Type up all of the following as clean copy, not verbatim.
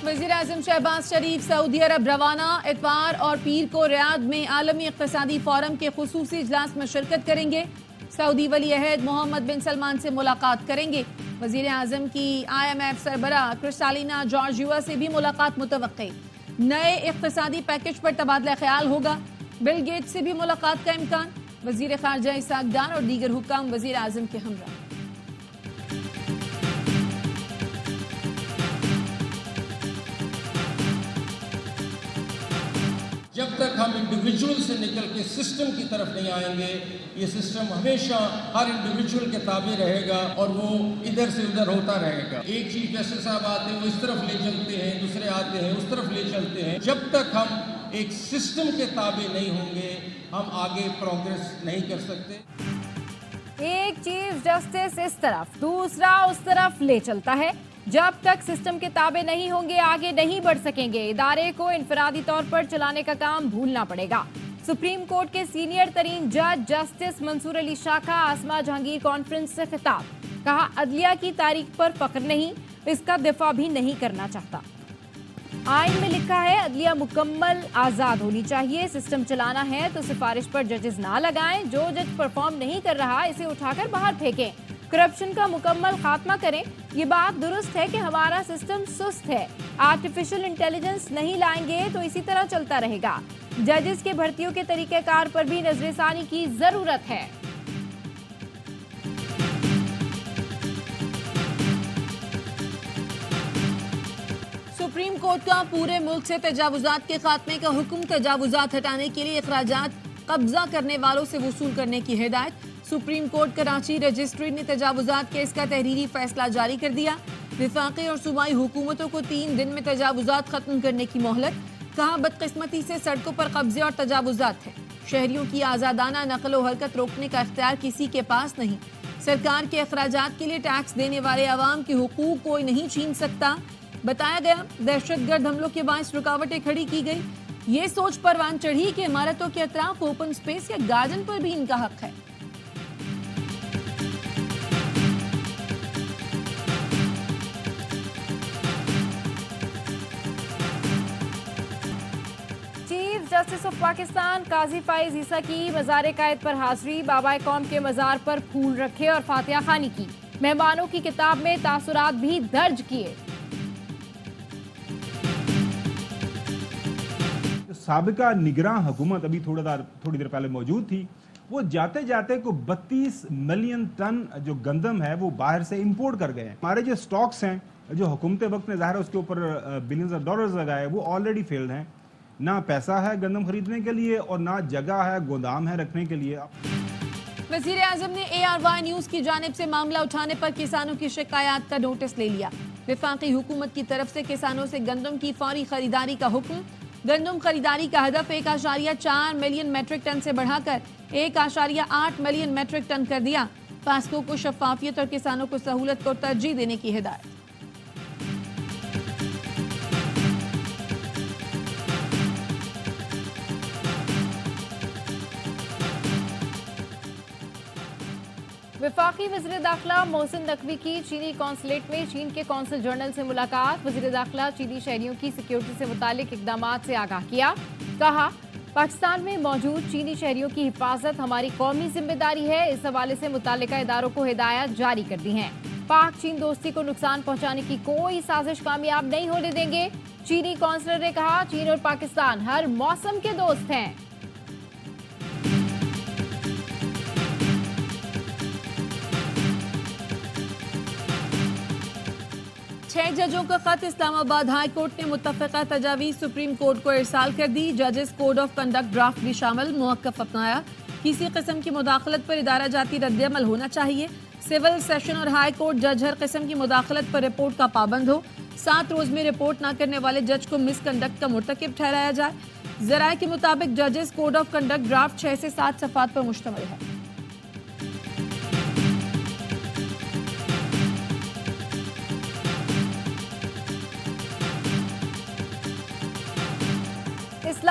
वज़ीर-ए-आज़म शहबाज शरीफ सऊदी अरब रवाना। इतवार और पीर को रियाद में आलमी इक़्तिसादी फोरम के खुसूसी इजलास में शिरकत करेंगे। सऊदी वली अहद मोहम्मद बिन सलमान से मुलाकात करेंगे। वज़ीर-ए-आज़म की IMF सरबराह क्रिस्टालिना जॉर्जिवा से भी मुलाकात मुतवक्के। नए इक़्तिसादी पैकेज पर तबादला ख्याल होगा। बिल गेट्स से भी मुलाकात का इम्कान। वज़ीर ख़ारजा इसहाक़ डार और दीगर हुक्काम वज़ीर-ए-आज़म के हमरा। जब तक हम इंडिविजुअल से निकल के सिस्टम की तरफ नहीं आएंगे, ये सिस्टम हमेशा हर इंडिविजुअल के ताबे रहेगा और वो इधर से उधर होता रहेगा। एक चीफ जस्टिस साहब आते हैं, वो इस तरफ ले चलते हैं, दूसरे आते हैं उस तरफ ले चलते हैं। जब तक हम एक सिस्टम के ताबे नहीं होंगे, हम आगे प्रोग्रेस नहीं कर सकते। एक चीफ जस्टिस इस तरफ, दूसरा उस तरफ ले चलता है। जब तक सिस्टम के ताबे नहीं होंगे, आगे नहीं बढ़ सकेंगे। इदारे को इनफरादी तौर पर चलाने का काम भूलना पड़ेगा। सुप्रीम कोर्ट के सीनियर तरीन जज जस्टिस मंसूर अली शाह का आसमा जहांगीर कॉन्फ्रेंस से खिताब। कहा, अदलिया की तारीख पर फख्र नहीं, इसका दिफा भी नहीं करना चाहता। आइन में लिखा है अदलिया मुकम्मल आजाद होनी चाहिए। सिस्टम चलाना है तो सिफारिश पर जजेस ना लगाएं। जो जज परफॉर्म नहीं कर रहा, इसे उठाकर बाहर फेंकें। करप्शन का मुकम्मल खात्मा करें। ये बात दुरुस्त है कि हमारा सिस्टम सुस्त है। आर्टिफिशियल इंटेलिजेंस नहीं लाएंगे तो इसी तरह चलता रहेगा। जजेस के भर्तियों के तरीक़ेकार पर भी नजरसानी की जरूरत है। सुप्रीम कोर्ट का पूरे मुल्क से तजावुजात के खात्मे का हुक्म। तजावुजात हटाने के लिए अखराजात कब्जा करने वालों से वसूल करने की हिदायत। सुप्रीम कोर्ट कराची रजिस्ट्री ने तजावुजात केस का तहरीरी फैसला जारी कर दिया। विफाकी और सूबाई हुकूमतों को 3 दिन में तजावुजात खत्म करने की मोहलत। कहा, बदकिस्मती से सड़कों पर कब्जे और तजावुजात है। शहरियों की आज़ादाना नकलो हरकत रोकने का इख्तियार किसी के पास नहीं। सरकार के अखराजात के लिए टैक्स देने वाले अवाम के हुकूक कोई नहीं छीन सकता। बताया गया, दहशतगर्द हमलों के बायस रुकावटें खड़ी की गई। ये सोच परवान चढ़ी कि इमारतों के अतराफ ओपन स्पेस या गार्डन पर भी इनका हक है। जस्टिस ऑफ पाकिस्तान काजी फाइज ईसा की मज़ार कायद पर हाजिरी। बाबा कौम के मज़ार पर फूल रखे और फातिहा खानी की। मेहमानों की किताब में तासुरात भी दर्ज किए। साबिका निगरान हुकूमत अभी थोड़ी देर पहले मौजूद थी। वो जाते जाते को 32 मिलियन टन जो गंदम है वो बाहर से इंपोर्ट कर गए हैं। हमारे जो स्टॉक्स हैं, जो हुकूमत वक्त ने ज़ाहिर उसके ऊपर बिलियंस ऑफ डॉलर्स लगाए, वो ऑलरेडी फेल्ड हैं। ना पैसा है गंदम खरीदने के लिए और ना जगह है, गोदाम है रखने के लिए। वज़ीर-ए-आज़म ने ARY न्यूज़ की जानिब से मामला उठाने पर किसानों की शिकायत का नोटिस ले लिया। विफाकी हुकूमत की तरफ से किसानों से गंदम की फौरी खरीदारी का हुक्म। गंदम खरीदारी का हदफ 1.4 मिलियन मेट्रिक टन से बढ़ाकर 1.8 मिलियन मेट्रिक टन कर दिया। पास्को को शफाफियत और किसानों को सहूलत को तरजीह देने की हिदायत। वफाकी वज़ीर दाखिला मोहसिन नकवी की चीनी कौंसलेट में चीन के कौंसल जनरल से मुलाकात। वज़ीर दाखिला चीनी शहरियों की सिक्योरिटी से मुतालिक इक़दामात से आगाह किया। कहा, पाकिस्तान में मौजूद चीनी शहरियों की हिफाजत हमारी कौमी जिम्मेदारी है। इस हवाले से मुतालिका इदारों को हिदायत जारी कर दी हैं। पाक चीन दोस्ती को नुकसान पहुंचाने की कोई साजिश कामयाब नहीं होने देंगे। चीनी कौंसलर ने कहा, चीन और पाकिस्तान हर मौसम के दोस्त हैं। 6 जजों का खत इस्लामाबाद हाई कोर्ट ने मुत्तफ़िक़ा तजावीज़ सुप्रीम कोर्ट को इरसाल कर दी। जजेस कोड ऑफ कंडक्ट ड्राफ्ट भी शामिल, मुवक्कफ अपनाया। किसी किस्म की मुदाखलत पर इदारा जाती रद्दअमल होना चाहिए। सिविल सेशन और हाई कोर्ट जज हर किस्म की मुदाखलत पर रिपोर्ट का पाबंद हो। 7 रोज में रिपोर्ट न करने वाले जज को मिसकंडक्ट का मुर्तकिब ठहराया जाए। ज़राए के मुताबिक जजेस कोड ऑफ कंडक्ट ड्राफ्ट 6 से 7 सफ़ात पर मुश्तमिल है।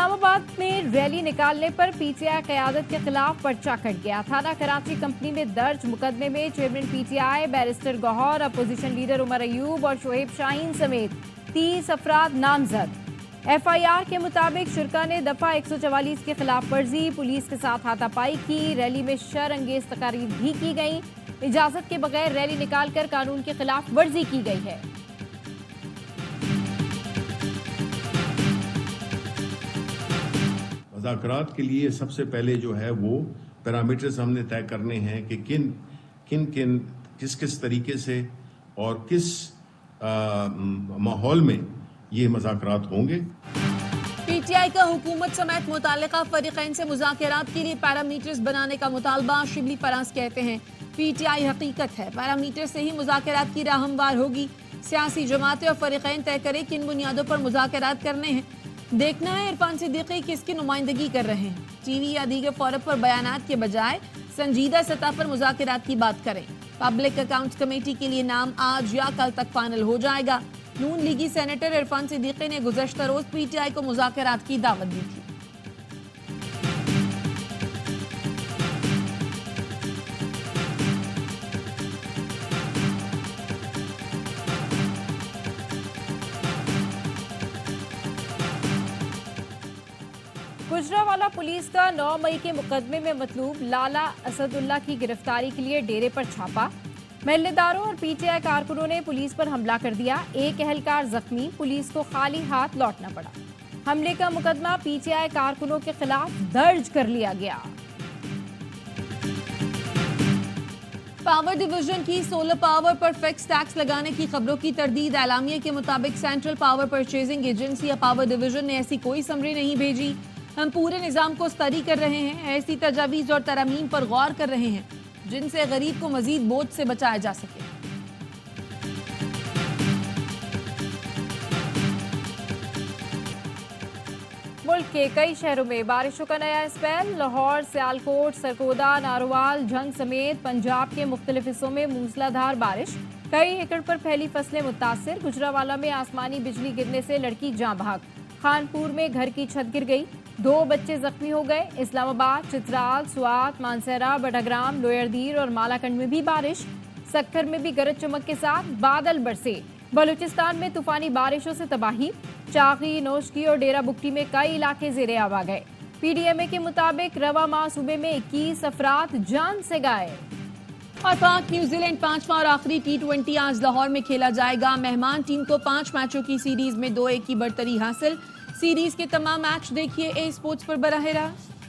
इस्लामाबाद में रैली निकालने पर पीटीआई क़यादत के खिलाफ पर्चा कट गया। थाना कराची कंपनी में दर्ज मुकदमे में chairman PTI barrister Gohar, opposition leader Omar Ayub और शोएब शाहीन समेत 30 अफराद नामजद। एफआईआर के मुताबिक शुरका ने दफा 144 की खिलाफ वर्जी, पुलिस के साथ हाथापाई की। रैली में शर-अंगेज तकारीर भी की गई। इजाजत के बगैर रैली निकालकर कानून के खिलाफ वर्जी की गई है। मुज़ाकरात के लिए सबसे पहले जो है वो पैरामीटर्स हमने तय करने हैं कि किस किस तरीके से और किस माहौल में ये मुज़ाकरात होंगे। पीटीआई का हुकूमत समेत मुताल्लिका फरीक़ैन से मुज़ाकरात के लिए पैरामीटर्स बनाने का मुतालबा। शिबली फराज कहते हैं पीटीआई हकीकत है, पैरामीटर से ही मुज़ाकरात की राह हमवार होगी। सियासी जमातें और फरीक़ैन तय करें किन बुनियादों पर मुज़ाकरात करने हैं। देखना है इरफान सिद्दीकी किसकी नुमाइंदगी कर रहे हैं। टीवी या दीगर फोरम पर बयानात के बजाय संजीदा सतह पर मुज़ाकरात की बात करें। पब्लिक अकाउंट्स कमेटी के लिए नाम आज या कल तक फाइनल हो जाएगा। नून लीगी सेनेटर इरफान सिद्दीकी ने गुज़श्ता रोज पीटीआई को मुज़ाकरात की दावत दी थी। गुजरावाला पुलिस का 9 मई के मुकदमे में मतलूब लाला असदुल्ला की गिरफ्तारी के लिए डेरे पर छापा। महल्लेदारों और पीटीआई कारकुनों ने पुलिस पर हमला कर दिया। एक एहलकार जख्मी, पुलिस को खाली हाथ लौटना पड़ा। हमले का मुकदमा पीटीआई कारकुनों के खिलाफ दर्ज कर लिया गया। पावर डिवीजन की सोलर पावर पर फिक्स टैक्स लगाने की खबरों की तरदीद। एलामिया के मुताबिक सेंट्रल पावर परचेजिंग एजेंसी या पावर डिवीजन ने ऐसी कोई समरी नहीं भेजी। हम पूरे निजाम को स्तरी कर रहे हैं, ऐसी तजावीज और तरमीम पर गौर कर रहे हैं जिनसे गरीब को मजीद बोझ से बचाया जा सके। मुल्क के कई शहरों में बारिशों का नया स्पेल। लाहौर, सियालकोट, सरगोदा, नारोवाल, झंग समेत पंजाब के मुख्तलिफ हिस्सों में मूसलाधार बारिश। कई एकड़ पर फैली फसलें मुतासिर। गुजरावाला में आसमानी बिजली गिरने से लड़की जाँ बहक। खानपुर में घर की छत गिर गई, 2 बच्चे जख्मी हो गए। इस्लामाबाद, चित्राल, स्वात, मानसरा, बटाग्राम, लोयरदीर और मालाकंड में भी बारिश। सक्खर में भी गरज चमक के साथ बादल बरसे। बलूचिस्तान में तूफानी बारिशों से तबाही। चाकी, नौशकी और डेरा बुक्टी में कई इलाके ज़ेरे आब आ गए। पीडीएमए के मुताबिक रवा माह सूबे में 21 अफराद जान से गायब। और पाक न्यूजीलैंड 5वां और आखिरी T20 आज लाहौर में खेला जाएगा। मेहमान टीम को 5 मैचों की सीरीज में 2-1 की बढ़तरी हासिल। सीरीज के तमाम मैच देखिए ए स्पोर्ट्स पर बराह रास्त।